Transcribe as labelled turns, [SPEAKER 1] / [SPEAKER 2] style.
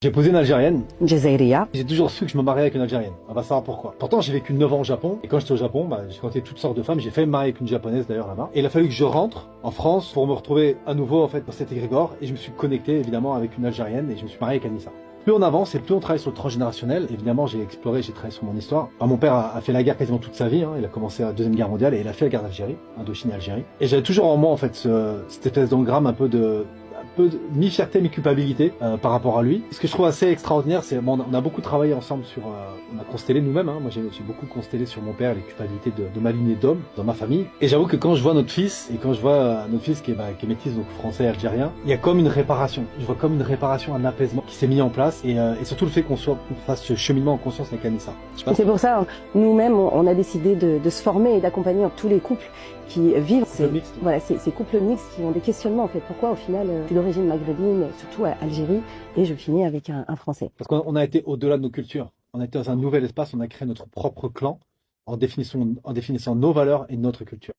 [SPEAKER 1] J'ai épousé une Algérienne.
[SPEAKER 2] جزائرية.
[SPEAKER 1] J'ai toujours su que je me mariais avec une Algérienne. On va savoir pourquoi. Pourtant, j'ai vécu 9 ans au Japon. Et quand j'étais au Japon, j'ai rencontré toutes sortes de femmes. J'ai fait me marier avec une japonaise d'ailleurs là-bas. Et il a fallu que je rentre en France pour me retrouver à nouveau en fait dans cet égrégore. Et je me suis connecté évidemment avec une Algérienne et je me suis marié avec Anissa. Plus on avance et plus on travaille sur le transgénérationnel. Évidemment, j'ai exploré, j'ai travaillé sur mon histoire. Alors, mon père a fait la guerre quasiment toute sa vie. Il a commencé la Deuxième Guerre mondiale et il a fait la guerre d'Algérie, Indochine et Algérie. Et j'avais toujours en moi en fait cette espèce d'engramme un peu mi-fierté, mi-culpabilité par rapport à lui. Ce que je trouve assez extraordinaire, c'est bon, on a beaucoup travaillé ensemble sur... on a constellé nous-mêmes. Moi, j'ai beaucoup constellé sur mon père, les culpabilités de ma lignée d'hommes dans ma famille. Et j'avoue que quand je vois notre fils, et quand je vois notre fils qui est métis, donc français et algérien, il y a comme une réparation. Je vois comme une réparation, un apaisement qui s'est mis en place. Et surtout le fait qu'on fasse ce cheminement en conscience avec Anissa.
[SPEAKER 2] C'est pour ça, nous-mêmes, on a décidé de se former et d'accompagner tous les couples qui vivent ces couples mixtes qui ont des questionnements en fait. Pourquoi au final, je suis d'origine maghrébine, surtout à Algérie, et je finis avec un Français.
[SPEAKER 1] Parce qu'on a été au-delà de nos cultures. On a été dans un nouvel espace, on a créé notre propre clan en définissant nos valeurs et notre culture.